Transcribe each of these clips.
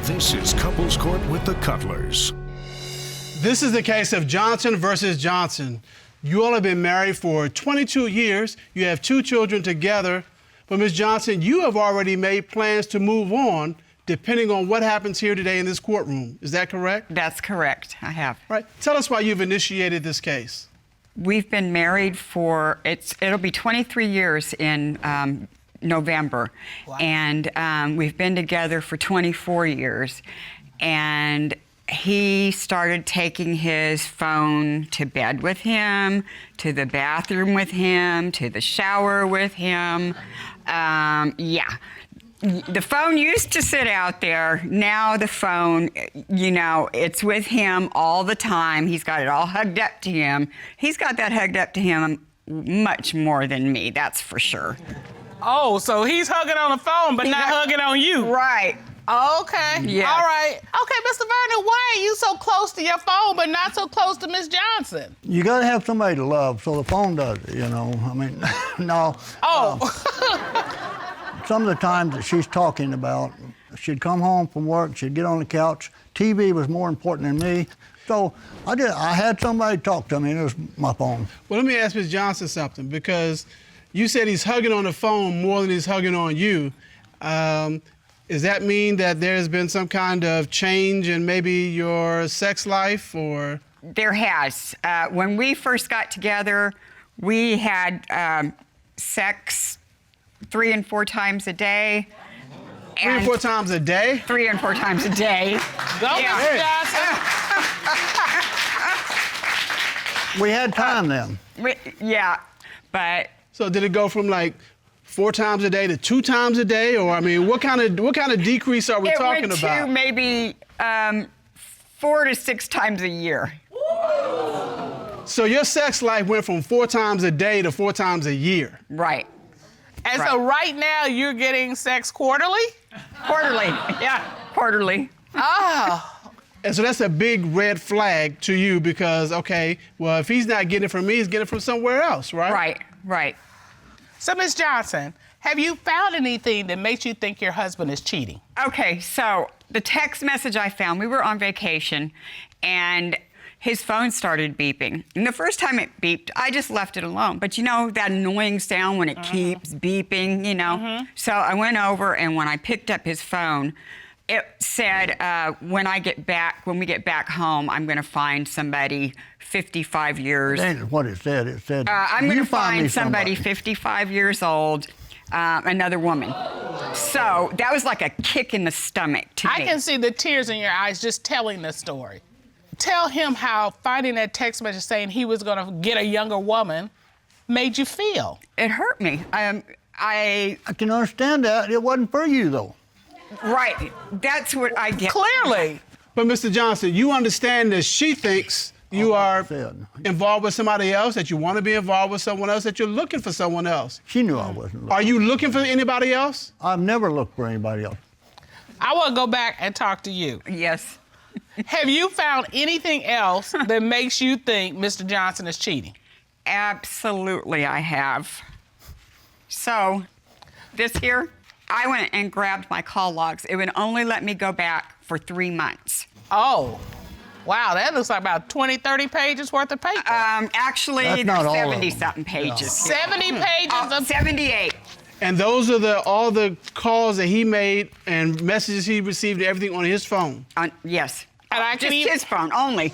This is Couples Court with the Cutlers. This is the case of Johnson versus Johnson. You all have been married for 22 years. You have 2 children together. But Ms. Johnson, you have already made plans to move on depending on what happens here today in this courtroom. Is that correct? That's correct. I have. All right. Tell us why you've initiated this case. We've been married for, it'll be 23 years in November. Wow. And we've been together for 24 years. And he started taking his phone to bed with him, to the bathroom with him, to the shower with him. Yeah. The phone used to sit out there. Now the phone, you know, it's with him all the time. He's got it all hugged up to him. He's got that hugged up to him much more than me, that's for sure. Oh, so he's hugging on the phone, but not hugging on you. Right. Okay. Yes. All right. Okay, Mr. Vernon, why are you so close to your phone but not so close to Miss Johnson? You got to have somebody to love, so the phone does it, you know. I mean, no. Oh. Some of the times that she's talking about, she'd come home from work, she'd get on the couch. TV was more important than me. So I had somebody talk to me, and it was my phone. Well, let me ask Ms. Johnson something, because you said he's hugging on the phone more than he's hugging on you. Does that mean that there's been some kind of change in maybe your sex life, or? There has. When we first got together, we had sex 3 and 4 times a day. 3 and 4 times a day? 3 and 4 times a day. Go, Mr. Johnson. We had time then. Yeah, but. So did it go from like 4 times a day to 2 times a day, or I mean, what kind of decrease are we talking about? It went to maybe 4 to 6 times a year. So your sex life went from 4 times a day to 4 times a year. Right. And so right now you're getting sex quarterly? Quarterly, yeah, quarterly. Oh. And so that's a big red flag to you because, okay, well, if he's not getting it from me, he's getting it from somewhere else, right? Right, right. So, Miss Johnson, have you found anything that makes you think your husband is cheating? Okay, so the text message I found, we were on vacation, and his phone started beeping. And the first time it beeped, I just left it alone. But you know that annoying sound when it keeps beeping, you know? So I went over, and when I picked up his phone, it said, when we get back home, I'm gonna find somebody 55 years. That ain't what it said. It said, I'm gonna you find me find somebody 55 years old, another woman. So that was like a kick in the stomach to me. I can see the tears in your eyes just telling the story. Tell him how finding that text message saying he was gonna get a younger woman made you feel. It hurt me. I can understand that. It wasn't for you, though. Right, that's what I get. Clearly. But Mr. Johnson, you understand that she thinks you are involved with somebody else, that you want to be involved with someone else, that you're looking for someone else. She knew I wasn't looking. Are you looking for anybody else? I've never looked for anybody else. I want to go back and talk to you. Yes. Have you found anything else that makes you think Mr. Johnson is cheating? Absolutely, I have. So, this here, I went and grabbed my call logs. It would only let me go back for 3 months. Oh, wow, that looks like about 20, 30 pages worth of paper. Actually, That's there's not all of 70-something pages. No. 70 pages of 78. And those are all the calls that he made and messages he received and everything on his phone? Yes. And I can Just even- his phone only.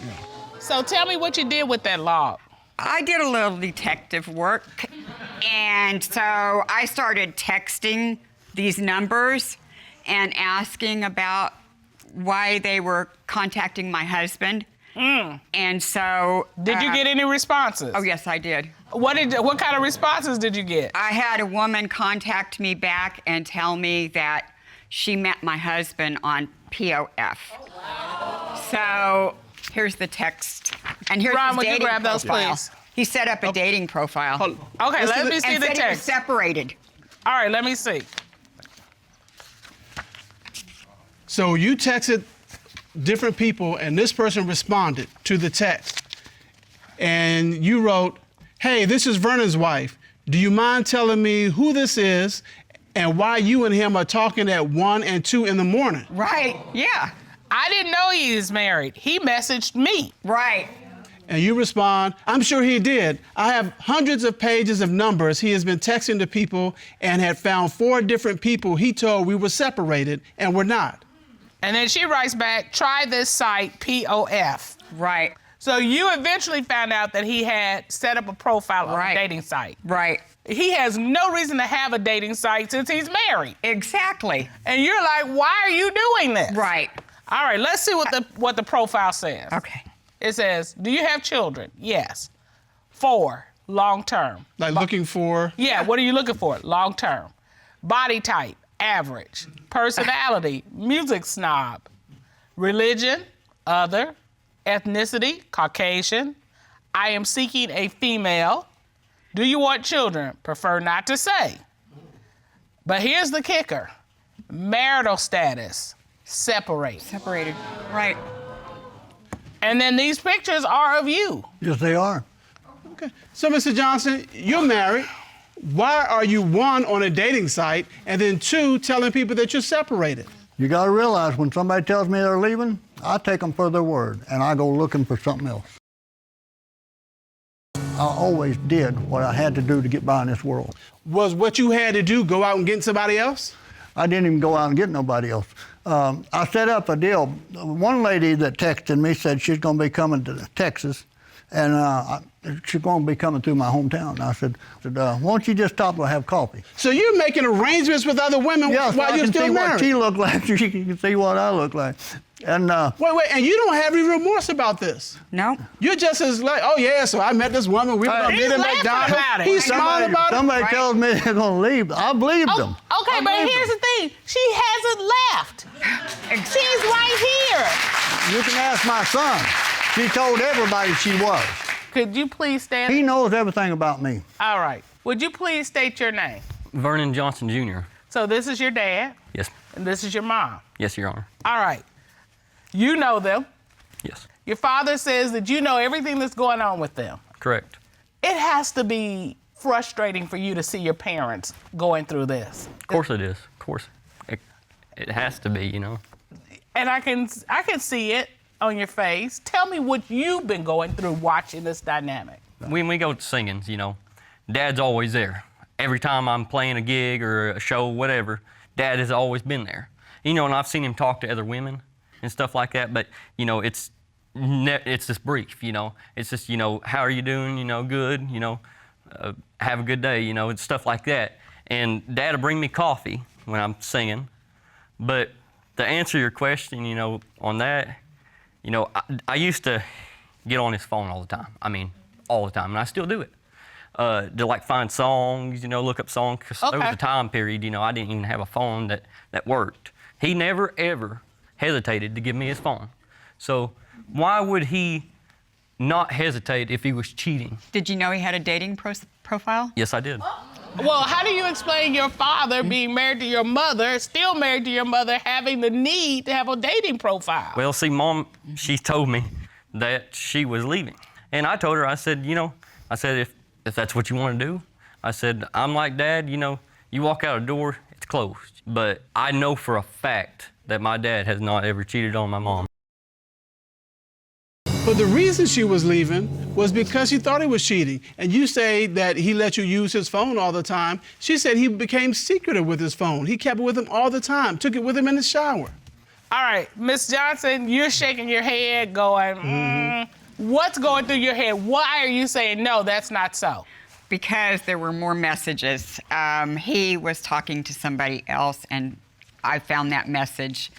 So tell me what you did with that log. I did a little detective work, and so I started texting these numbers and asking about why they were contacting my husband. And so... Did you get any responses? Oh, yes, I did. What kind of responses did you get? I had a woman contact me back and tell me that she met my husband on POF. So here's the text. And here's Ron, his would you dating grab those, profile. please? He set up a dating profile. Okay, let me see and the said he was text. separated. All right, let me see. So you texted different people, and this person responded to the text. And you wrote, "Hey, this is Vernon's wife. Do you mind telling me who this is and why you and him are talking at 1 and 2 in the morning. Right, yeah. I didn't know he was married. He messaged me. Right. And you respond, I'm sure he did. I have hundreds of pages of numbers he has been texting to people and had found 4 different people he told we were separated and we're not. And then she writes back, try this site, POF. Right. So you eventually found out that he had set up a profile on a dating site. Right. He has no reason to have a dating site since he's married. Exactly. And you're like, why are you doing this? Right. All right, let's see what the profile says. Okay. It says, do you have children? Yes. 4, long term. Like looking for? Yeah, what are you looking for? Long term. Body type, average. Personality, music snob. Religion, other. Ethnicity, Caucasian. I am seeking a female. Do you want children? Prefer not to say. But here's the kicker. Marital status, separate. Separated. Right. And then these pictures are of you. Yes, they are. Okay. So, Mr. Johnson, you're married. Why are you, 1, on a dating site, and then 2, telling people that you're separated? You got to realize when somebody tells me they're leaving, I take them for their word, and I go looking for something else. I always did what I had to do to get by in this world. Was what you had to do go out and get somebody else? I didn't even go out and get nobody else. I set up a deal. One lady that texted me said she's going to be coming to Texas, and she's going to be coming through my hometown. And I said, why don't you just stop and have coffee? So you're making arrangements with other women while you're still married? What she looked like, so you can see what I look like. And wait, and you don't have any remorse about this? No. You're just as like, oh yeah, so I met this woman, we were gonna meet at McDonald's. About it. He's smiling about it. Somebody tells me they're going to leave, I believe them. Okay, but here's the thing. She hasn't left. She's right here. You can ask my son. She told everybody she was. Could you please stand? He knows everything about me. All right. Would you please state your name? Vernon Johnson, Jr. So this is your dad, Yes. and this is your mom. Yes, Your Honor. All right. You know them. Yes. Your father says that you know everything that's going on with them. Correct. It has to be frustrating for you to see your parents going through this. Of course it is. Of course. It has to be, you know. And I can see it on your face. Tell me what you've been going through watching this dynamic. When we go to singings, you know, Dad's always there. Every time I'm playing a gig or a show, whatever, Dad has always been there. You know, and I've seen him talk to other women and stuff like that, but, you know, it's just brief, you know. It's just, you know, how are you doing? You know, good, you know, have a good day, you know, it's stuff like that. And Dad will bring me coffee when I'm singing. But to answer your question, you know, on that, you know, I used to get on his phone all the time. I mean, all the time, and I still do it. To like find songs, you know, look up songs. Cause there was a time period, you know, I didn't even have a phone that worked. He never, ever hesitated to give me his phone. So why would he not hesitate if he was cheating? Did you know he had a dating profile? Yes, I did. Well, how do you explain your father being married to your mother, still married to your mother, having the need to have a dating profile? Well, see, Mom, she told me that she was leaving. And I told her, I said, you know, I said, if that's what you want to do, I said, I'm like Dad, you know, you walk out a door, it's closed. But I know for a fact that my dad has not ever cheated on my mom. But the reason she was leaving was because she thought he was cheating. And you say that he let you use his phone all the time. She said he became secretive with his phone. He kept it with him all the time, took it with him in the shower. All right, Miss Johnson, you're shaking your head going, What's going through your head? Why are you saying, no, that's not so? Because there were more messages. He was talking to somebody else, and I found that message,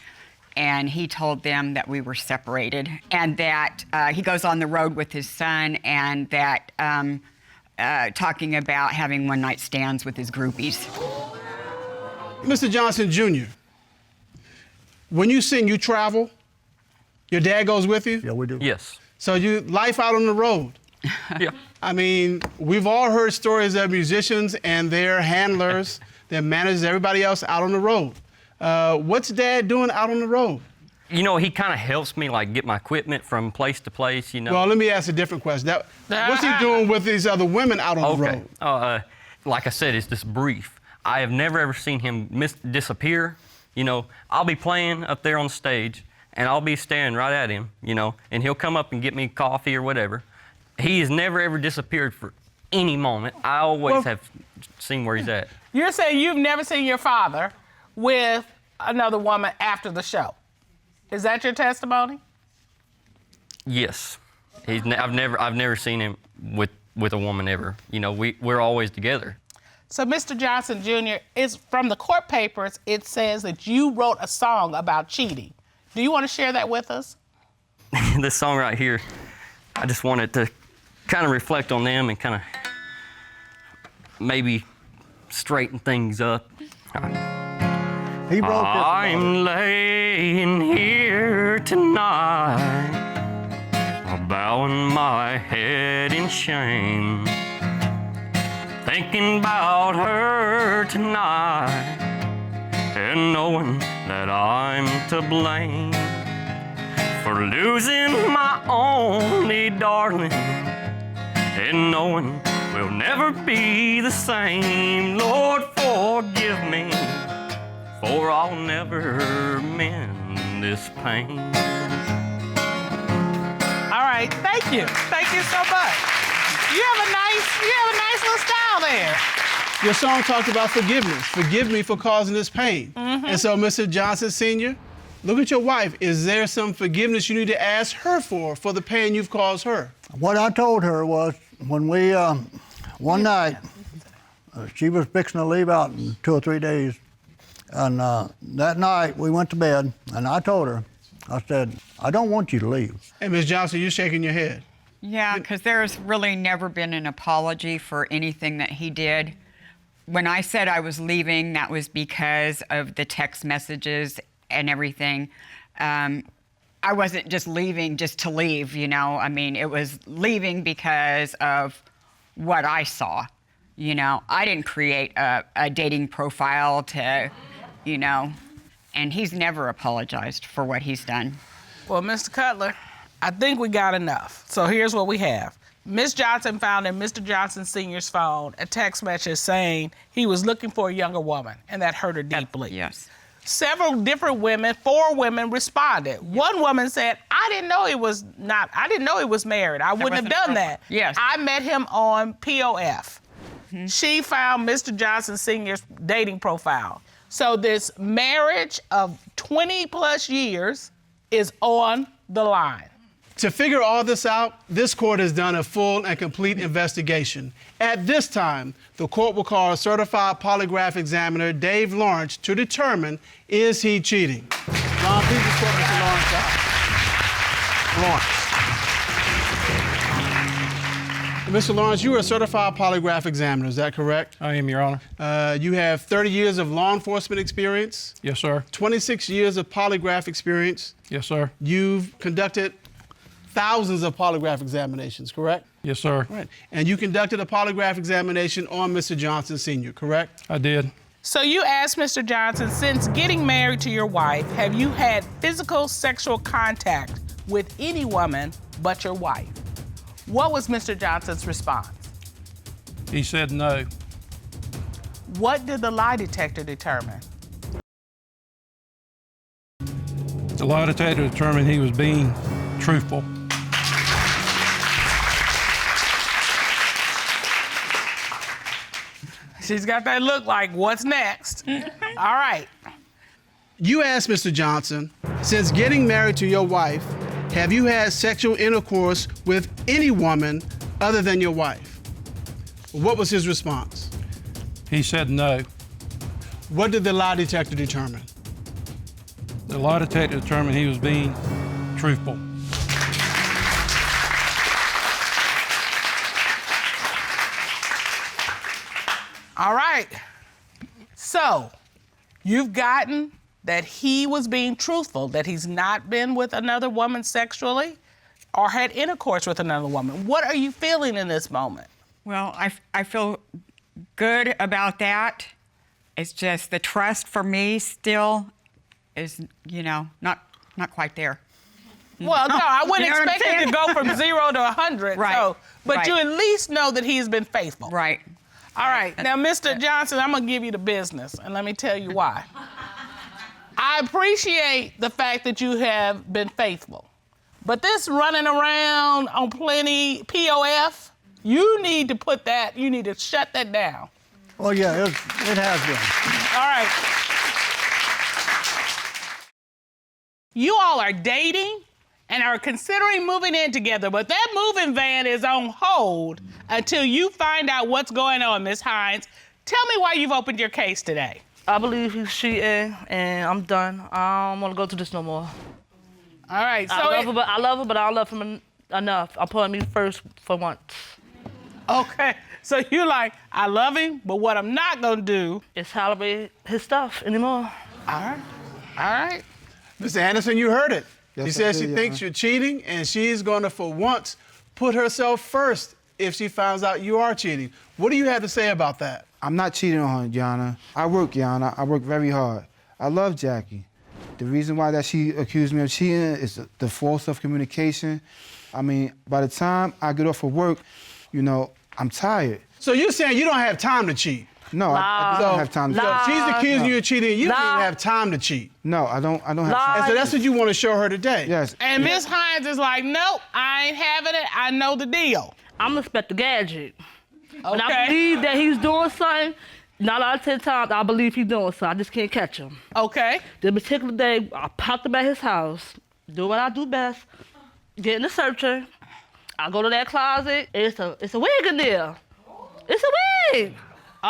and he told them that we were separated, and that he goes on the road with his son, and that talking about having one-night stands with his groupies. Mr. Johnson Jr., when you sing, you travel? Your dad goes with you? Yeah, we do. Yes. So you life out on the road. Yeah. I mean, we've all heard stories of musicians and their handlers, their managers, everybody else out on the road. What's Dad doing out on the road? You know, he kind of helps me, like, get my equipment from place to place, you know. Well, let me ask a different question. What's he doing with these other women out on the road? Like I said, it's just brief. I have never ever seen him disappear. You know, I'll be playing up there on stage, and I'll be staring right at him, you know, and he'll come up and get me coffee or whatever. He has never ever disappeared for any moment. I always have seen where he's at. You're saying you've never seen your father with another woman after the show. Is that your testimony? Yes. I've never seen him with a woman ever. You know, we're always together. So, Mr. Johnson Jr., is from the court papers, it says that you wrote a song about cheating. Do you want to share that with us? This song right here, I just wanted to kind of reflect on them and kind of maybe straighten things up. He wrote this. I'm laying here tonight, bowing my head in shame, thinking about her tonight, and knowing that I'm to blame for losing my only darling, and knowing we'll never be the same. Lord, forgive me, for I'll never mend this pain. All right, thank you. Thank you so much. You have a nice little style there. Your song talked about forgiveness. Forgive me for causing this pain. And so, Mr. Johnson Sr., look at your wife. Is there some forgiveness you need to ask her for the pain you've caused her? What I told her was when we, one night, she was fixing to leave out in 2 or 3 days. And that night we went to bed, and I told her, I said, I don't want you to leave. Hey, Ms. Johnson, you're shaking your head. Yeah, because there's really never been an apology for anything that he did. When I said I was leaving, that was because of the text messages and everything. I wasn't just leaving just to leave, you know. I mean, it was leaving because of what I saw, you know. I didn't create a dating profile to, you know, and he's never apologized for what he's done. Well, Mr. Cutler, I think we got enough. So here's what we have. Ms. Johnson found in Mr. Johnson Sr.'s phone a text message saying he was looking for a younger woman, and that hurt her deeply. Yes. Several different women, 4 women responded. One woman said, I didn't know he was married. I wouldn't have done that. Yes. I met him on POF. She found Mr. Johnson Sr.'s dating profile. So this marriage of 20 plus years is on the line. To figure all this out, this court has done a full and complete investigation. At this time, the court will call a certified polygraph examiner, Dave Lawrence, to determine, is he cheating? Ron, please escort Mr. Lawrence out. Mr. Lawrence, you are a certified polygraph examiner, is that correct? I am, Your Honor. You have 30 years of law enforcement experience. Yes, sir. 26 years of polygraph experience. Yes, sir. You've conducted thousands of polygraph examinations, correct? Yes, sir. Right. And you conducted a polygraph examination on Mr. Johnson Sr., correct? I did. So you asked Mr. Johnson, since getting married to your wife, have you had physical sexual contact with any woman but your wife? What was Mr. Johnson's response? He said no. What did the lie detector determine? The lie detector determined he was being truthful. She's got that look like, what's next? All right. You asked Mr. Johnson, since getting married to your wife, have you had sexual intercourse with any woman other than your wife? What was his response? He said no. What did the lie detector determine? The lie detector determined he was being truthful. All right. So, you've gotten that he was being truthful, that he's not been with another woman sexually or had intercourse with another woman. What are you feeling in this moment? Well, I feel good about that. It's just the trust for me still is, you know, not quite there. Well, no, I wouldn't You know what I'm expect it to saying? go from 0 to 100. Right, So, but right. you at least know that he's been faithful. Right. All right, now, Mr. Johnson, I'm gonna give you the business, and let me tell you why. I appreciate the fact that you have been faithful, but this running around on plenty POF, you need to shut that down. Oh, yeah, it has been. All right. You all are dating and are considering moving in together, but that moving van is on hold until you find out what's going on, Miss Hines. Tell me why you've opened your case today. I believe he's cheating, and I'm done. I don't want to go through this no more. All right, so I love her, but I don't love him enough. I'm putting me first for once. Okay, so you're like, I love him, but what I'm not gonna do is tolerate his stuff anymore. All right. Mr. Anderson, you heard it. Yes, She says I she did, thinks you're cheating, and she's going to, for once, put herself first if she finds out you are cheating. What do you have to say about that? I'm not cheating on her, Yana. I work, Yana. I work very hard. I love Jackie. The reason why that she accused me of cheating is the force of communication. I mean, by the time I get off of work, you know, I'm tired. So you're saying you don't have time to cheat? No, I don't have time to cheat. So she's accusing you of cheating, you don't Nah. even have time to cheat. No, I don't have And time. so that's what you want to show her today? Yes. And Miss Hines is like, nope, I ain't having it. I know the deal. I'm Inspector Gadget. When I Okay. believe that he's doing something, 9 out of 10 times, I believe he's doing something. I just can't catch him. Okay. This particular day, I popped up at his house, do what I do best, get in the searcher. I go to that closet, it's a wig in there. It's a wig.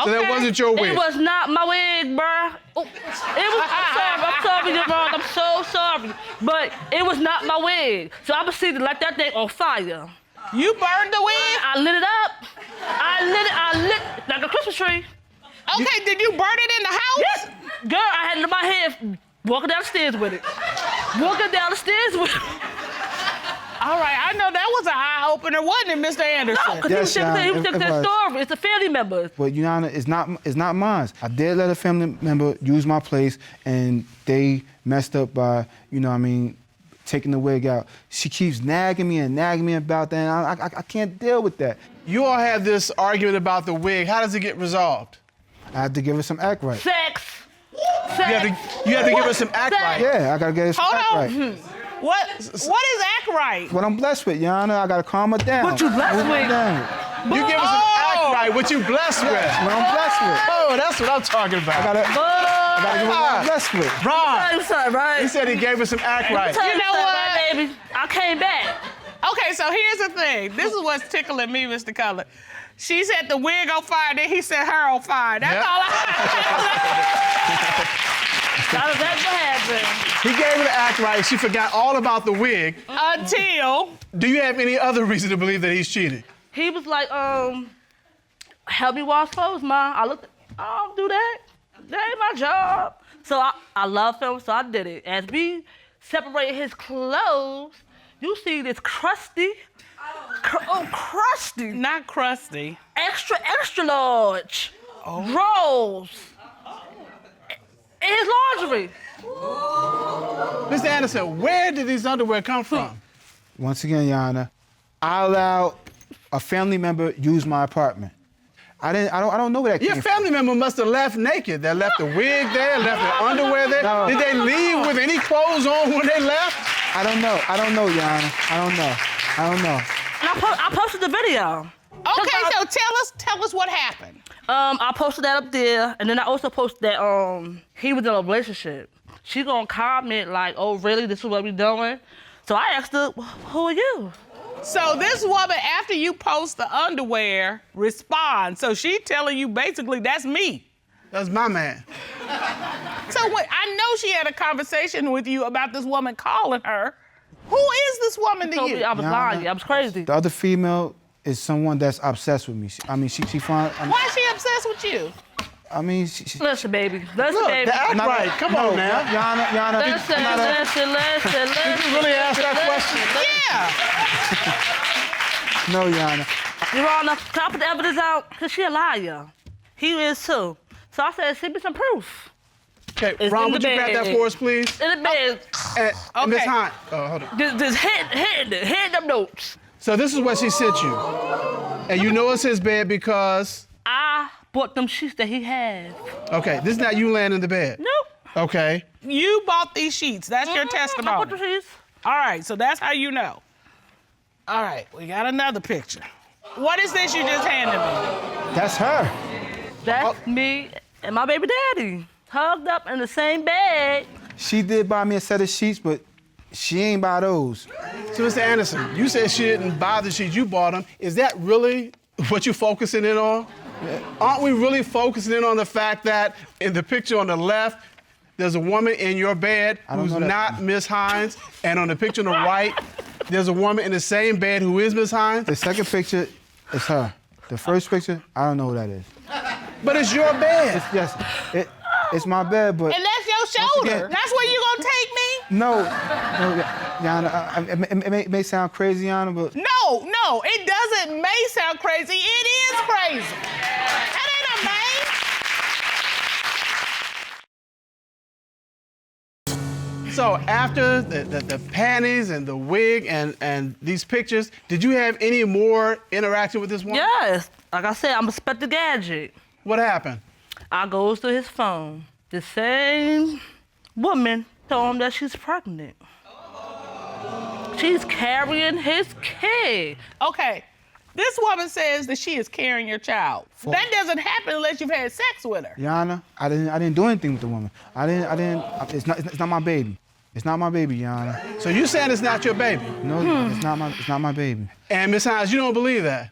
So that wasn't your wig? It was not my wig, bruh. Oh, I'm sorry, you're wrong. I'm so sorry. But it was not my wig. So I proceeded to light that thing on fire. You burned the wig? I lit it up. I lit like a Christmas tree. Okay, did you burn it in the house? Yes. Girl, I had it in my hand walking down the stairs with it. Walking down the stairs with it. All right, I know that was an eye-opener, wasn't it, Mr. Anderson? No, because Yes, he was Yana, telling it that was. story. It's a family member. But Yana, it's not mine. I did let a family member use my place, and they messed up by, taking the wig out. She keeps nagging me about that, and I can't deal with that. You all had this argument about the wig. How does it get resolved? I had to give her some act right. Sex. You have to give her some act right. Yeah, I gotta get her some act Hold on. right. What is act right? What I'm blessed with, Yana, I gotta calm her down. What you blessed Calm her with? down. You give her some act right, what you blessed with. What I'm blessed with. Oh, that's what I'm talking I about. gotta give her what I'm blessed with. Ron, I'm sorry, right? he said he gave her some act right. You know what? Right, baby? I came back. Okay, so here's the thing. This is what's tickling me, Mr. Cutler. She set the wig on fire, then he set her on fire. That's Yep. all I That's what happened. He gave her the act right. She forgot all about the wig. Until Do you have any other reason to believe that he's cheating? He was like, help me wash clothes, Ma. I looked, I don't do that. That ain't my job. So I love him, so I did it. As we separated his clothes, you see this crusty, crusty, not crusty. extra large drawers in his lingerie. Mr. Anderson, where did these underwear come from? Once again, Yana, I allowed a family member use my apartment. I don't know where that Your came family member must have left naked. They left the wig there, left their underwear there. No. Did they leave with any clothes on when they left? from. I don't know, Yana. I don't know. And I posted the video. Okay, so tell us what happened. I posted that up there, and then I also posted that he was in a relationship. She gonna comment like, "Oh, really? This is what we doing?" So I asked her, "Who are you?" So this woman, after you post the underwear, responds. So she telling you basically, that's me. That's my man. So I know she had a conversation with you about this woman calling her. Who is this woman to Told me you? I was lying. I was crazy. The other female is someone that's obsessed with me. She finds. Why is she obsessed with you? Listen, baby. Listen, Look, baby. the act right. Come on now. Yana. Listen. Did you really ask that question? Yeah. No, Yana. You're wrong enough. Can I put the evidence out? Because she a liar. He is too. So I said, send me some proof. Okay, It's Ron, in would the you grab that bag. for us, please? In the bed. And Ms. Okay. Hines. Oh, hold on. Just hitting them notes. So this is what she sent you. And you know it's his bed because I bought them sheets that he has. Okay, this is not you laying in the bed. Nope. Okay. You bought these sheets. That's your I bought testimony. the sheets. All right, so that's how you know. All right, we got another picture. What is this you just handed me? That's her. That's me and my baby daddy, hugged up in the same bed. She did buy me a set of sheets, but she ain't buy those. So, Mr. Anderson, you said she didn't buy the sheets, you bought them. Is that really what you're focusing in on? Aren't we really focusing in on the fact that in the picture on the left, there's a woman in your bed who's not Miss Hines, and on the picture on the right, there's a woman in the same bed who is Miss Hines? The second picture is her. The first picture, I don't know who that is. But it's your bed. It's my bed, but... And that's your shoulder. That's where you gonna take me? No, Yana, it may sound crazy, Yana, but... No, it doesn't may sound crazy. It is crazy. That ain't a may. So after the panties and the wig and these pictures, did you have any more interaction with this woman? Yes. Like I said, I'm Inspector Gadget. What happened? I goes to his phone. The same woman told him that she's pregnant. She's carrying his kid. Okay, this woman says that she is carrying your child. That doesn't happen unless you've had sex with her. Yana, I didn't do anything with the woman. It's not my baby. It's not my baby, Yana. So you saying it's not your baby? No, it's not my baby. And Miss Hines, you don't believe that?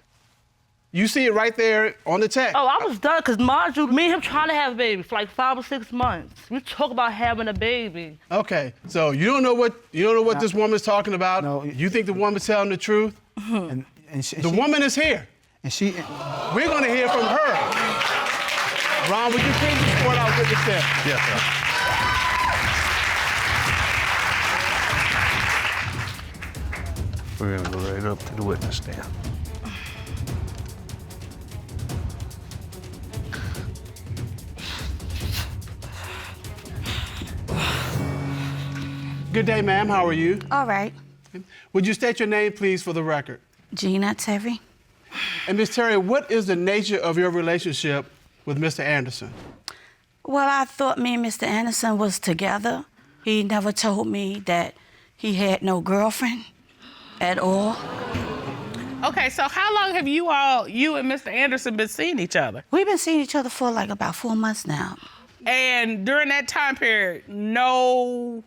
You see it right there on the text. Oh, I was done, because mind you, me and him trying to have a baby for like 5 or 6 months. We talk about having a baby. Okay, so you don't know what this woman's talking about. No. You think the woman's telling the truth? And The woman is here. And she... We're gonna hear from her. Ron, would you please report our witness there? Yes, sir. We're gonna go right up to the witness stand. Good day, ma'am. How are you? All right. Would you state your name, please, for the record? Gina Terry. And Miss Terry, what is the nature of your relationship with Mr. Anderson? Well, I thought me and Mr. Anderson was together. He never told me that he had no girlfriend at all. Okay, so how long have you and Mr. Anderson been seeing each other? We've been seeing each other for like about 4 months now. And during that time period, no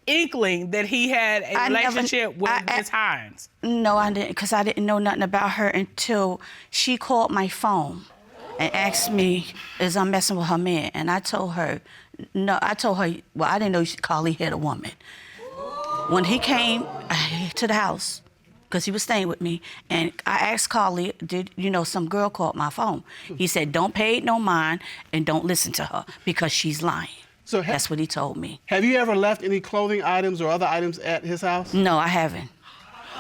inkling that he had a relationship with Miss Hines? No, I didn't, because I didn't know nothing about her until she called my phone and asked me, is I messing with her man? And I told her, no, well, I didn't know Carly had a woman. When he came to the house, because he was staying with me, and I asked Carly, some girl called my phone. He said, don't pay it no mind and don't listen to her because she's lying. So that's what he told me. Have you ever left any clothing items or other items at his house? No, I haven't.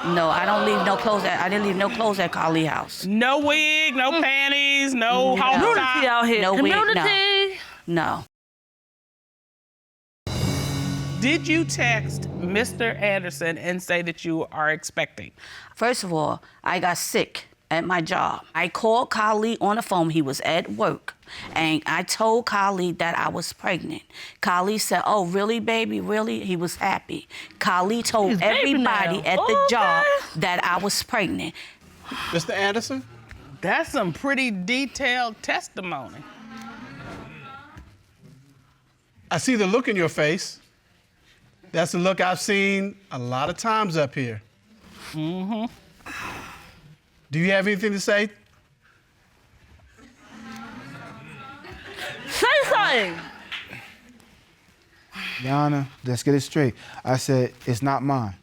No, I don't leave no clothes I didn't leave no clothes at Carly's house. No wig, no panties, no home Community out here. No Community. wig, no. Did you text Mr. Anderson and say that you are expecting? First of all, I got sick at my job. I called Carly on the phone. He was at work. And I told Carly that I was pregnant. Carly said, oh, really, baby, really? He was happy. Carly told everybody at the job that I was pregnant. Mr. Anderson? That's some pretty detailed testimony. I see the look in your face. That's the look I've seen a lot of times up here. Mm-hmm. Do you have anything to say? Say something. Yana, let's get it straight. I said, it's not mine.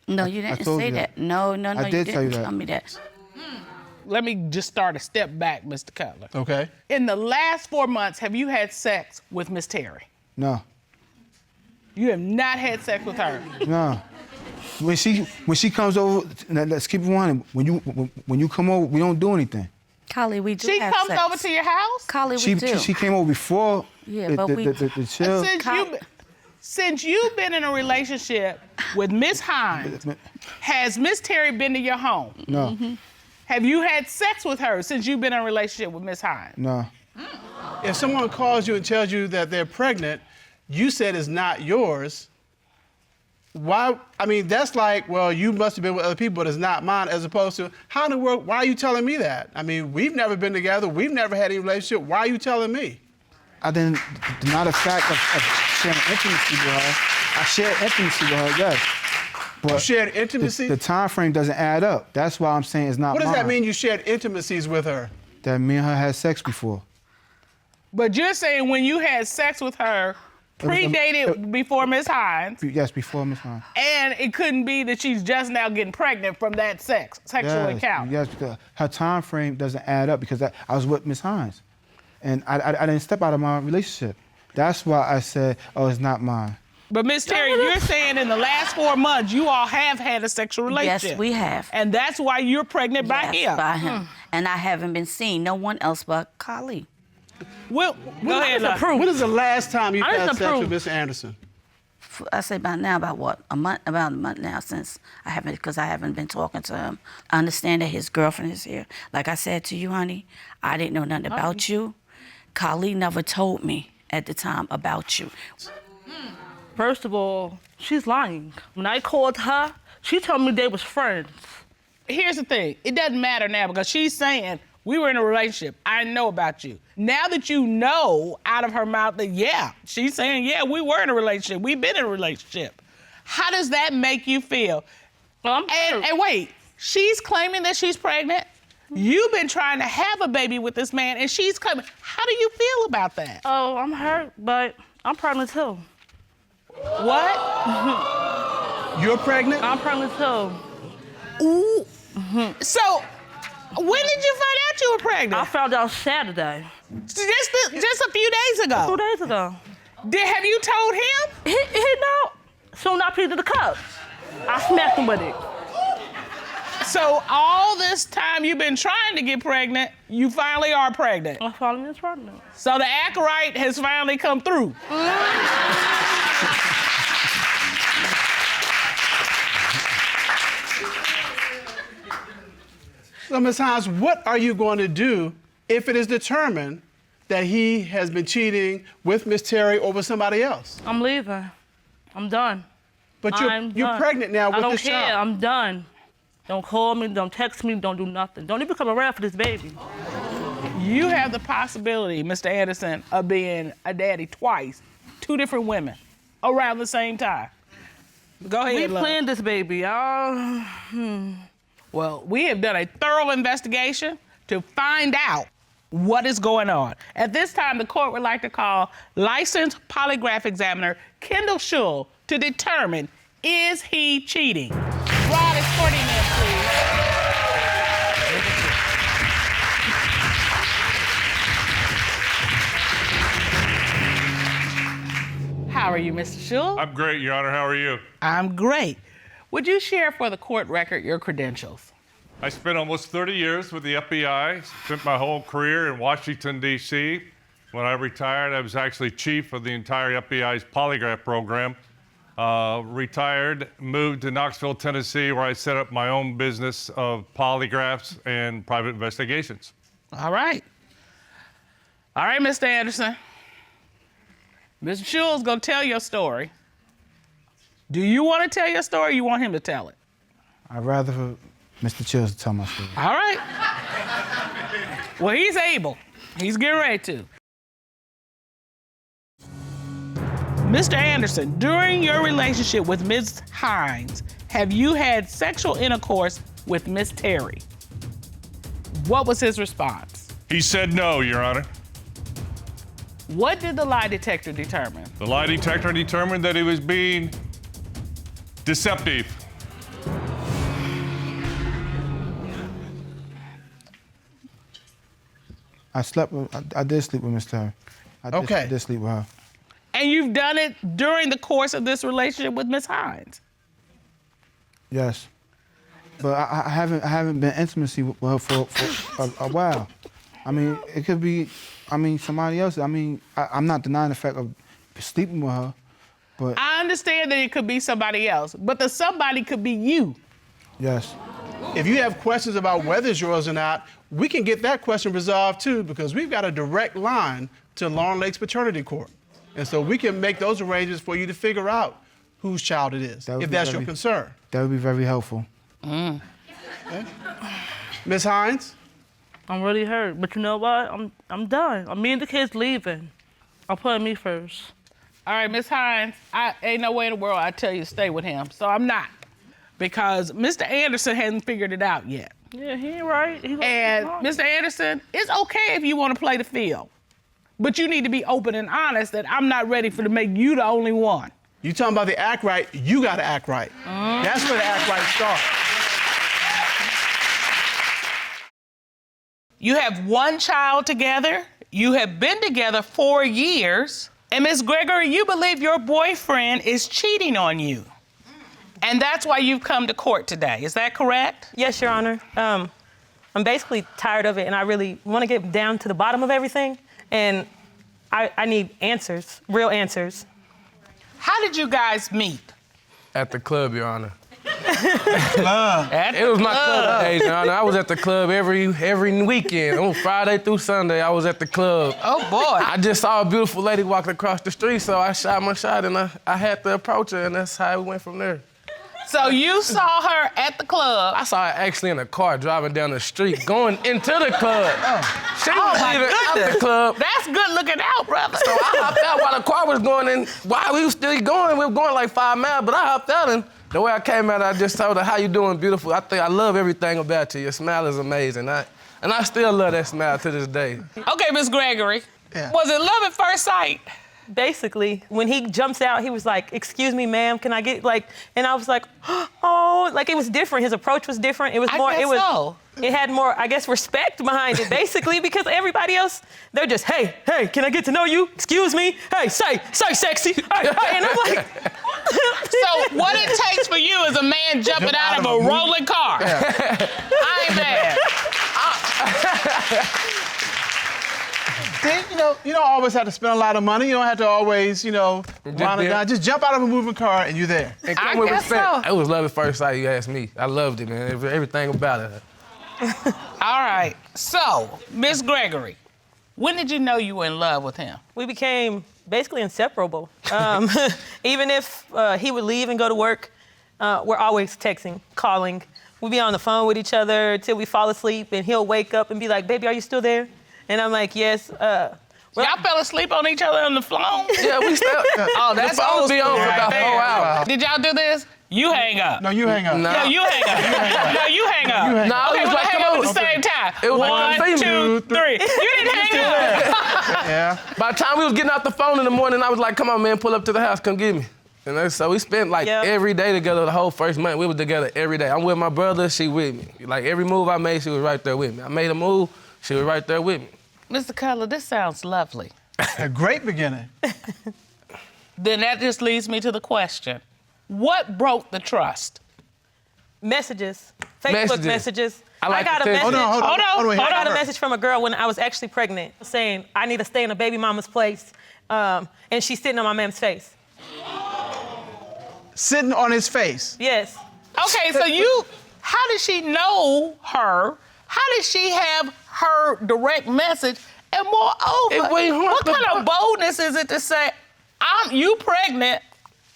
No, you didn't say that. No, you didn't tell me that. Let me just start a step back, Mr. Cutler. Okay. In the last 4 months, have you had sex with Miss Terry? No. You have not had sex with her? No. When she comes over, let's keep it running. When you come over, we don't do anything. Carly, we do She have comes sex. over to your house? Carly, we do. She came over before the chill. Since you've been in a relationship with Miss Hines, has Miss Terry been to your home? No. Mm-hmm. Have you had sex with her since you've been in a relationship with Miss Hines? No. If someone calls you and tells you that they're pregnant, you said it's not yours. Why? I mean, that's like, well, you must have been with other people, but it's not mine, as opposed to, how in the world, why are you telling me that? I mean, we've never been together, we've never had any relationship, why are you telling me? I didn't deny the fact of sharing intimacy with her. I shared intimacy with her, yes. But You shared intimacy? The time frame doesn't add up. That's why I'm saying it's not What does mine. that mean, you shared intimacies with her? That me and her had sex before. But you're saying when you had sex with her, predated before Miss Hines, Yes, before Miss Hines. and it couldn't be that she's just now getting pregnant from that sexual encounter. Yes, because her time frame doesn't add up because I was with Miss Hines. And I didn't step out of my relationship. That's why I said, oh, it's not mine. But Miss Terry, you're saying in the last 4 months, you all have had a sexual relationship. Yes, we have. And that's why you're pregnant by Yes, him. by him. And I haven't been seeing no one else but Kali. Well, go ahead, love. When is the last time you I had just sex with approve. Mr. Anderson? I say by now, about what? About a month now since because I haven't been talking to him. I understand that his girlfriend is here. Like I said to you, honey, I didn't know nothing about you. Kali never told me at the time about you. First of all, she's lying. When I called her, she told me they was friends. Here's the thing. It doesn't matter now because she's saying, we were in a relationship. I know about you. Now that you know out of her mouth that, yeah, she's saying, yeah, we were in a relationship. We've been in a relationship. How does that make you feel? Well, And wait, she's claiming that she's pregnant. You've been trying to have a baby with this man, and she's claiming. How do you feel about that? Oh, I'm hurt, but I'm pregnant too. What? You're pregnant? I'm pregnant too. Ooh. So, when did you find out you were pregnant? I found out Saturday, Just a few days ago. 2 days ago. Have you told him? He know. Soon after he did the cup, I smacked him with it. So all this time you've been trying to get pregnant, you finally are pregnant. I finally was pregnant. So the act right has finally come through. So, Ms. Hines, what are you going to do if it is determined that he has been cheating with Miss Terry or with somebody else? I'm leaving. I'm done. But I'm you're done. pregnant now with I don't this care. child. I'm done. Don't call me. Don't text me. Don't do nothing. Don't even come around for this baby. You have the possibility, Mr. Anderson, of being a daddy twice, 2 different women, around the same time. Go ahead, We love. planned this baby. Well, we have done a thorough investigation to find out what is going on. At this time, the court would like to call licensed polygraph examiner Kendall Schull to determine, is he cheating? Rod, escorting him, please. How are you, Mr. Schull? I'm great, Your Honor. How are you? I'm great. Would you share for the court record your credentials? I spent almost 30 years with the FBI, spent my whole career in Washington, D.C. When I retired, I was actually chief of the entire FBI's polygraph program. Retired, moved to Knoxville, Tennessee, where I set up my own business of polygraphs and private investigations. All right. All right, Mr. Anderson. Mr. Schull's gonna tell your story. Do you want to tell your story or you want him to tell it? I'd rather for Mr. Chills to tell my story. All right. Well, he's able. He's getting ready to. Mr. Anderson, during your relationship with Ms. Hines, have you had sexual intercourse with Miss Terry? What was his response? He said no, Your Honor. What did the lie detector determine? The lie detector determined that he was being deceptive. I did sleep with Miss Terry. I did sleep with her. And you've done it during the course of this relationship with Miss Hines? Yes. But I haven't been intimacy with her for a while. I mean, it could be, somebody else. I'm not denying the fact of sleeping with her, but... I understand that it could be somebody else, but the somebody could be you. Yes. If you have questions about whether it's yours or not, we can get that question resolved too, because we've got a direct line to Long Lake's paternity court. And so we can make those arrangements for you to figure out whose child it is, if that's your concern. That would be very helpful. Okay. Ms. Hines? I'm really hurt, but you know what? I'm done. Me and the kids leaving. I'm putting me first. All right, Miss Hines, ain't no way in the world I'd tell you to stay with him, so I'm not. Because Mr. Anderson hasn't figured it out yet. Yeah, he ain't right. And Mr. Anderson, it's okay if you want to play the field, but you need to be open and honest that I'm not ready to make you the only one. You talking about the act right, you gotta act right. That's where the act right starts. You have one child together, you have been together 4 years, and Miss Gregory, you believe your boyfriend is cheating on you. And that's why you've come to court today, is that correct? Yes, Your Honor. I'm basically tired of it, and I really want to get down to the bottom of everything, and I need answers, real answers. How did you guys meet? At the club, Your Honor. At It was my club days, Your Honor. I was at the club every weekend. On Friday through Sunday, I was at the club. Oh, boy. I just saw a beautiful lady walking across the street, so I shot my shot, and I had to approach her, and that's how it went from there. So you saw her at the club. I saw her actually in a car driving down the street, going into the club. She was my leaving out goodness. the club. That's good looking out, brother. So I hopped out while the car was going, and while we was still going, we were going like 5 miles, but I hopped out, and the way I came out, I just told her, how you doing, beautiful? I love everything about you. Your smile is amazing. And I still love that smile to this day. Okay, Miss Gregory. Yeah. Was it love at first sight? Basically, when he jumps out, he was like, "Excuse me, ma'am, can I get and I was like, oh, it was different. His approach was different. It was more, it had more, I guess, respect behind it, basically, because everybody else, they're just, hey, can I get to know you? Excuse me. Hey, say sexy. Hey, and I'm like, So what it takes for you is a man jumping out of a rolling car. I ain't mad. You don't always have to spend a lot of money. You don't have to always, round it down. Just jump out of a moving car and you're there. And come with respect. It was love at first sight, you asked me. I loved it, man. Everything about it. All right. So, Miss Gregory, when did you know you were in love with him? we became basically inseparable. Even if he would leave and go to work, we're always texting, calling. We'd be on the phone with each other till we fall asleep, and he'll wake up and be like, "Baby, are you still there?" And I'm like, "Yes." Y'all fell asleep on each other on the phone? Yeah, we still. Oh, that's the phone be on for about 4 hours. Did y'all do this? You hang up. No, you hang up. No. No, you hang up. No, you hang up. No, Okay, it was we'll like, hang come up on. at the same time. It was like, 1, come see 2, 3. You didn't hang up. Yeah. By the time we was getting off the phone in the morning, I was like, come on, man, pull up to the house, come get me. And then, so we spent every day together the whole first month. We were together every day. I'm with my brother, she with me. Like every move I made, she was right there with me. I made a move, she was right there with me. Mr. Cutler, this sounds lovely. A great beginning. Then that just leads me to the question. What broke the trust? Messages, Facebook messages. I got a message. Hold on. I got a message from a girl when I was actually pregnant saying, I need to stay in a baby mama's place. And she's sitting on my man's face. Sitting on his face. Yes. Okay, so how did she know her? How did she have her direct message? And moreover, what kind of boldness is it to say, you pregnant,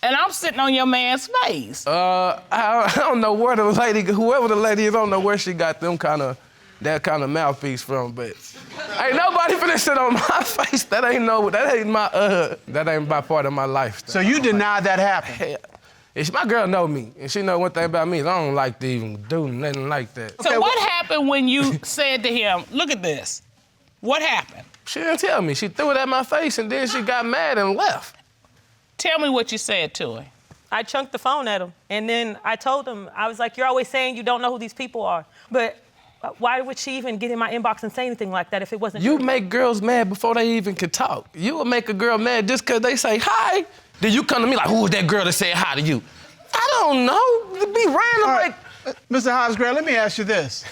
and I'm sitting on your man's face? I don't know where whoever the lady is, I don't know where she got that kind of mouthpiece from, but ain't nobody finna sit on my face. That ain't my part of my life. So you denied that happened? My girl know me, and she know one thing about me is I don't like to even do nothing like that. So what happened when you said to him, look at this? What happened? She didn't tell me. She threw it at my face, and then she got mad and left. Tell me what you said to her. I chunked the phone at him, and then I told him, I was like, you're always saying you don't know who these people are, but why would she even get in my inbox and say anything like that if it wasn't You true? make girls mad before they even can talk. You will make a girl mad just because they say hi. Then you come to me like, who was that girl that said hi to you? I don't know. It'd be random. All right. Mr. Hives-Gray, let me ask you this.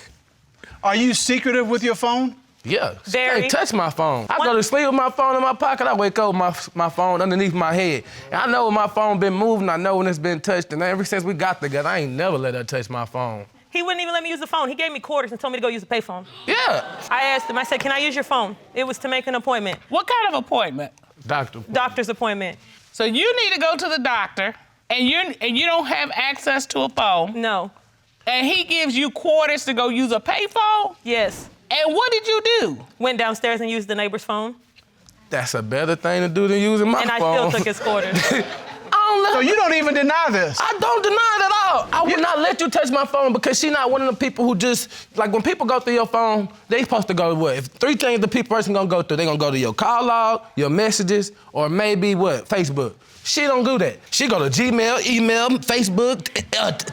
Are you secretive with your phone? Yeah, she Very. can't touch my phone. I go to sleep with my phone in my pocket. I wake up with my phone underneath my head. And I know when my phone been moving. I know when it's been touched. And ever since we got together, I ain't never let her touch my phone. He wouldn't even let me use the phone. He gave me quarters and told me to go use the payphone. Yeah. I asked him, I said, can I use your phone? It was to make an appointment. What kind of appointment? Doctor's appointment. So you need to go to the doctor, and you don't have access to a phone. No. And he gives you quarters to go use a payphone? Yes. And what did you do? Went downstairs and used the neighbor's phone. That's a better thing to do than using my phone. And I still took his quarters. So you don't even deny this? I don't deny it at all. I would not let you touch my phone because she's not one of the people who just, like when people go through your phone, they supposed to go to what? If 3 things the person gonna go through, they gonna go to your call log, your messages, or maybe what? Facebook. She don't do that. She go to Gmail, email, Facebook,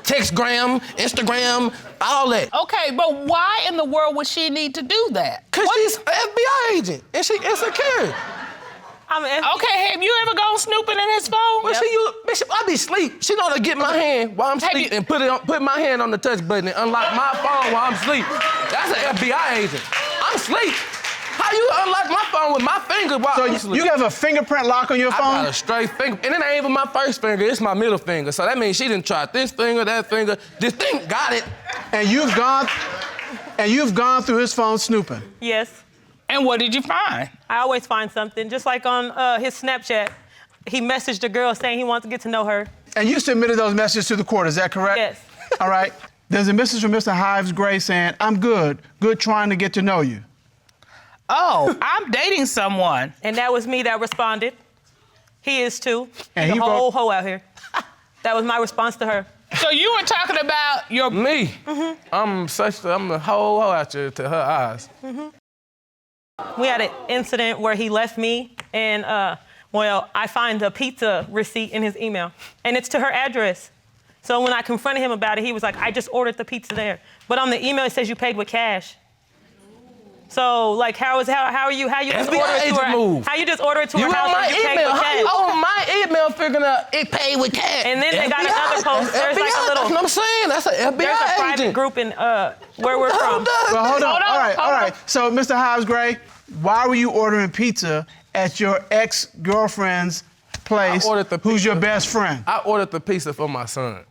Textgram, Instagram, all that. Okay, but why in the world would she need to do that? Because she's an FBI agent and she insecure. Okay, have you ever gone snooping in his phone? Well, I be asleep. She know to get my hand while I'm asleep and put my hand on the touch button and unlock my phone while I'm asleep. That's an FBI agent. I'm asleep. How you unlock my phone with my finger while I'm asleep? You have a fingerprint lock on your phone? I got a straight finger. And it ain't even my first finger, it's my middle finger. So that means she didn't try this finger, that finger. This thing got it. And you've gone through his phone snooping? Yes. And what did you find? I always find something. Just like on his Snapchat, he messaged a girl saying he wants to get to know her. And you submitted those messages to the court, is that correct? Yes. All right. There's a message from Mr. Hives-Gray saying, I'm good trying to get to know you. Oh, I'm dating someone. And that was me that responded. He is too. And He's a whole hoe out here. That was my response to her. So you were talking about your... Me? Mm-hmm. I'm a whole hoe out here to her eyes. Mm-hmm. We had an incident where he left me and, I find a pizza receipt in his email and it's to her address. So when I confronted him about it, he was like, I just ordered the pizza there. But on the email, it says you paid with cash. So, like, how you just order it to her? Move. How you just order it to her house and you paid with How cash? you on my email figuring out it paid with cash? And then they got another post. There's like a little. That's what I'm saying. That's an FBI There's a private agent. group in where we're from. Well, hold on. All right. So, Mr. Hives-Gray, why were you ordering pizza at your ex-girlfriend's place, who's your best friend? I ordered the pizza for my son.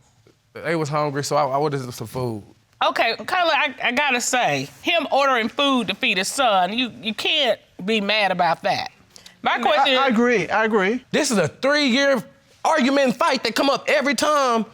They was hungry, so I ordered some food. Okay, Carla, I gotta say, him ordering food to feed his son, you can't be mad about that. My question is... I agree. This is a 3-year argument and fight that come up every time.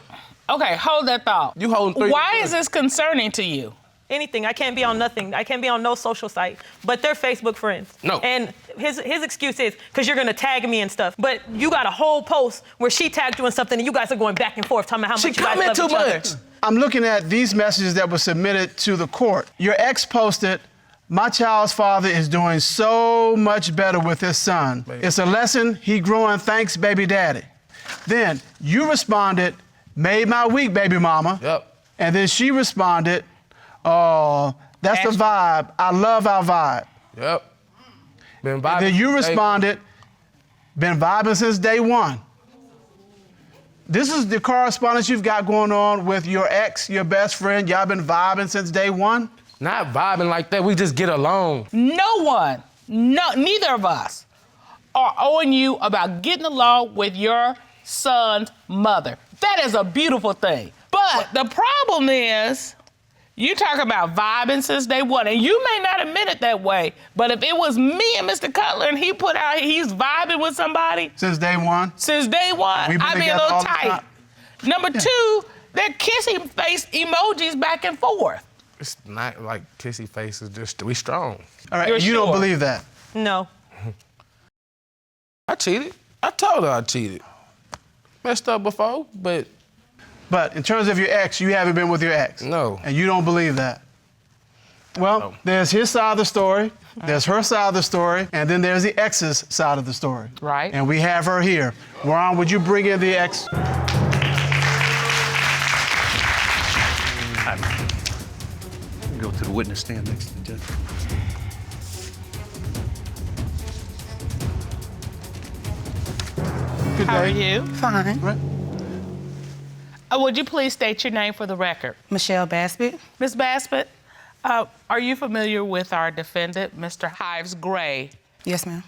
Okay, hold that thought. You holding 3 Why is this concerning to you? Anything. I can't be on nothing. I can't be on no social site. But they're Facebook friends. No. And his excuse is, because you're going to tag me and stuff. But you got a whole post where she tagged you in something and you guys are going back and forth talking about how much you guys love each other. I'm looking at these messages that were submitted to the court. Your ex posted, my child's father is doing so much better with his son. Baby. It's a lesson he growing, thanks, baby daddy. Then you responded, made my week, baby mama. Yep. And then she responded, oh, that's the vibe. I love our vibe. Yep. Been vibing. And then you responded, been vibing since day one. This is the correspondence you've got going on with your ex, your best friend. Y'all been vibing since day one? Not vibing like that. We just get along. Neither of us are owing you about getting along with your son's mother. That is a beautiful thing. But the problem is, you talk about vibing since day one, and you may not admit it that way, but if it was me and Mr. Cutler and he put out he's vibing with somebody. Since day one? Since day one, I'd be a little tight. Number two, they're kissing face emojis back and forth. It's not like kissy faces, just we strong. All right, you don't believe that? No. I cheated. I told her I cheated. Messed up before, but... But in terms of your ex, you haven't been with your ex? No. And you don't believe that? Well, there's his side of the story, there's her side of the story, and then there's the ex's side of the story. Right. And we have her here. Ron, would you bring in the ex? Go to the witness stand next to the judge. Good How are day. you? Fine. Right. Would you please state your name for the record? Michelle Baspett. Ms. Baspett, are you familiar with our defendant, Mr. Hives-Gray? Yes, ma'am.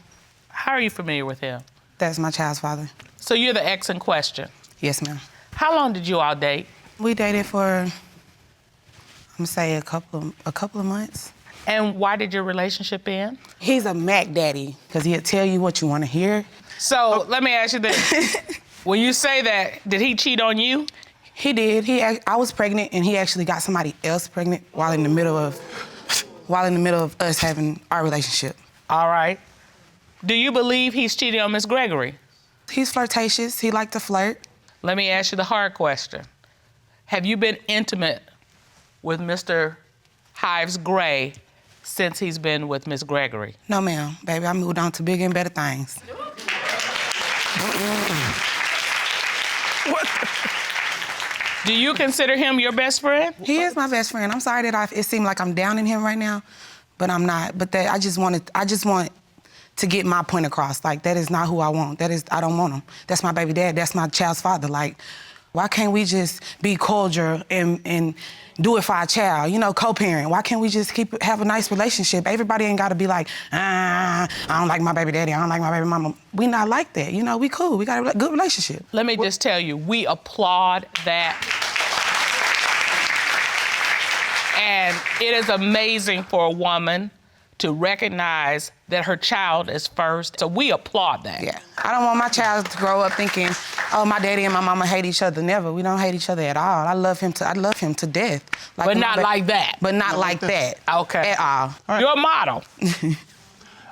How are you familiar with him? That's my child's father. So you're the ex in question? Yes, ma'am. How long did you all date? We dated for gonna say a couple of months. And why did your relationship end? He's a Mac daddy, because he'll tell you what you want to hear. So let me ask you this. When you say that, did he cheat on you? He did. I was pregnant, and he actually got somebody else pregnant while in the middle of us having our relationship. All right. Do you believe he's cheating on Miss Gregory? He's flirtatious. He liked to flirt. Let me ask you the hard question. Have you been intimate with Mr. Hives-Gray since he's been with Miss Gregory? No, ma'am. Baby, I moved on to bigger and better things. What? Do you consider him your best friend? He is my best friend. I'm sorry that it seemed like I'm downing him right now, but I'm not. But I just want to get my point across. Like, that is not who I want. I don't want him. That's my baby dad. That's my child's father. Like, why can't we just be cordial and do it for our child? You know, co-parent. Why can't we just have a nice relationship? Everybody ain't got to be like, I don't like my baby daddy. I don't like my baby mama. We not like that. You know, we cool. We got a good relationship. Let me just tell you, we applaud that. And it is amazing for a woman to recognize that her child is first. So we applaud that. Yeah. I don't want my child to grow up thinking, oh, my daddy and my mama hate each other. Never. We don't hate each other at all. I love him to death. Like, but not like that. But not like that. Okay. At all. Right. You're a model.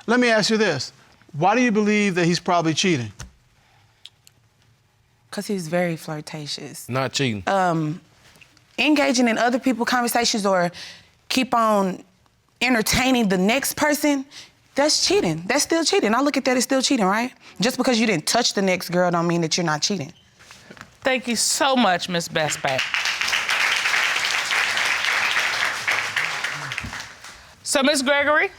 Let me ask you this. Why do you believe that he's probably cheating? Because he's very flirtatious. Not cheating. Engaging in other people's conversations or keep on entertaining the next person, that's cheating. That's still cheating. I look at that as still cheating, right? Just because you didn't touch the next girl don't mean that you're not cheating. Thank you so much, Miss Bestbat. So, Miss Gregory,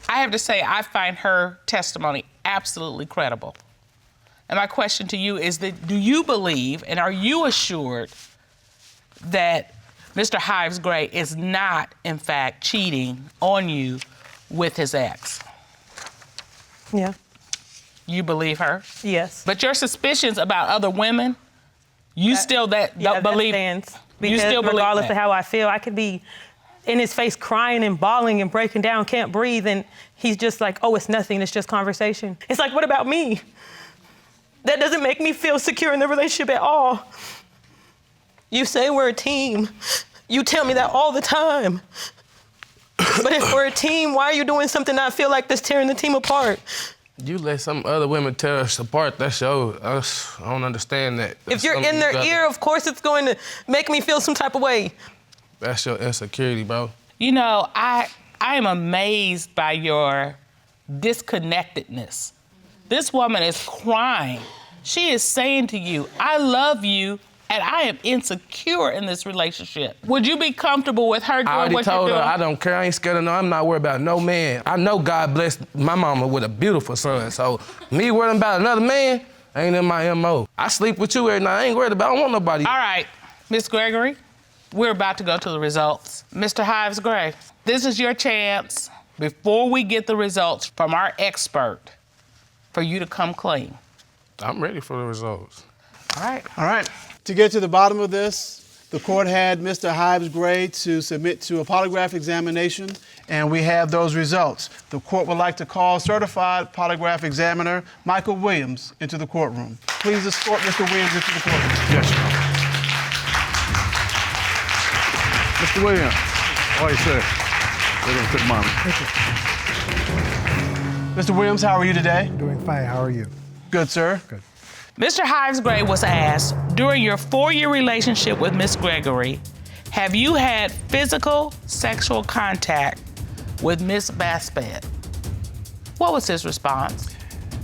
I have to say I find her testimony absolutely credible. And my question to you is that, do you believe and are you assured that Mr. Hives-Gray is not, in fact, cheating on you with his ex? Yeah. You believe her? Yes. But your suspicions about other women, you still don't believe? That stands. You still believe regardless that? of how I feel, I could be in his face crying and bawling and breaking down, can't breathe, and he's just like, oh, it's nothing, it's just conversation. It's like, what about me? That doesn't make me feel secure in the relationship at all. You say we're a team. You tell me that all the time. But if we're a team, why are you doing something that I feel like that's tearing the team apart? You let some other women tear us apart, that's your, I don't understand that. If you're in their ear, of course it's going to make me feel some type of way. That's your insecurity, bro. You know, I am amazed by your disconnectedness. This woman is crying. She is saying to you, I love you, and I am insecure in this relationship. Would you be comfortable with her doing what you're doing? I already told her I don't care. I ain't scared of no. I'm not worried about no man. I know God blessed my mama with a beautiful son. So me worrying about another man ain't in my MO. I sleep with you every night. I ain't worried about. I don't want nobody. All right, Miss Gregory, we're about to go to the results. Mr. Hives-Gray, this is your chance before we get the results from our expert for you to come clean. I'm ready for the results. All right. All right. To get to the bottom of this, the court had Mr. Hives-Gray to submit to a polygraph examination, and we have those results. The court would like to call certified polygraph examiner Michael Williams into the courtroom. Please escort Mr. Williams into the courtroom. Yes, Your Honor. Mr. Williams, why you sit? We're going to put him on. Mr. Williams, how are you today? Doing fine. How are you? Good, sir. Good. Mr. Hives-Gray was asked, during your 4-year relationship with Miss Gregory, have you had physical sexual contact with Miss Baspet? What was his response?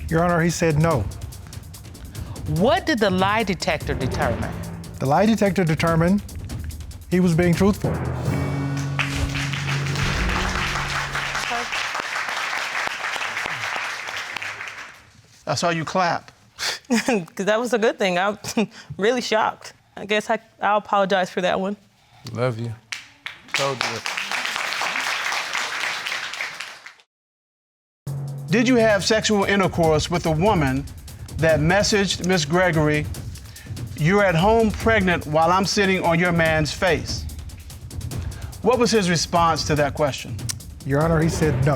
Your Honor, he said no. What did the lie detector determine? The lie detector determined he was being truthful. I saw you clap. Because that was a good thing. I'm really shocked. I guess I'll apologize for that one. Love you. Told you. Did you have sexual intercourse with a woman that messaged Miss Gregory, "You're at home pregnant while I'm sitting on your man's face"? What was his response to that question? Your Honor, he said no.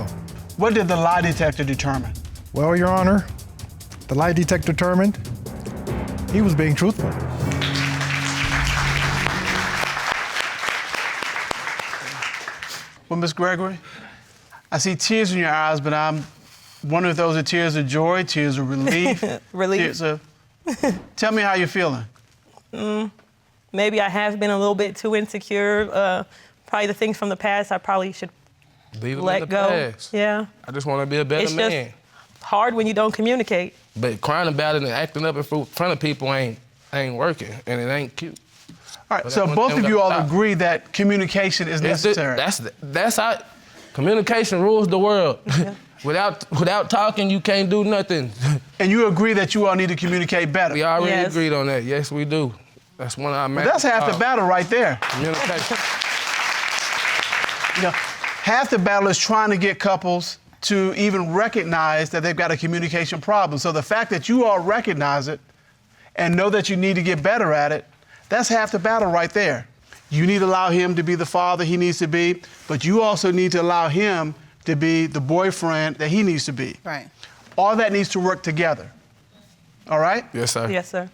What did the lie detector determine? Well, Your Honor, the lie detector determined he was being truthful. Well, Ms. Gregory, I see tears in your eyes, but I'm wondering if those are tears of joy, tears of relief. Relief. Tears of... Tell me how you're feeling. Maybe I have been a little bit too insecure. Probably the things from the past I probably should Leave them let in the go. past. Yeah. I just want to be a better It's man. just hard when you don't communicate. But crying about it and acting up in front of people ain't working, and it ain't cute. All right, But so that's both one of thing you all about- agree that communication is necessary. That's how communication rules the world. Without talking, you can't do nothing. And you agree that you all need to communicate better. We already agreed on that. Yes, we do. That's one of our main. That's half the battle right there. Communication. You know, half the battle is trying to get couples to even recognize that they've got a communication problem. So the fact that you all recognize it and know that you need to get better at it, that's half the battle right there. You need to allow him to be the father he needs to be, but you also need to allow him to be the boyfriend that he needs to be. Right. All that needs to work together. All right? Yes, sir. Yes, sir.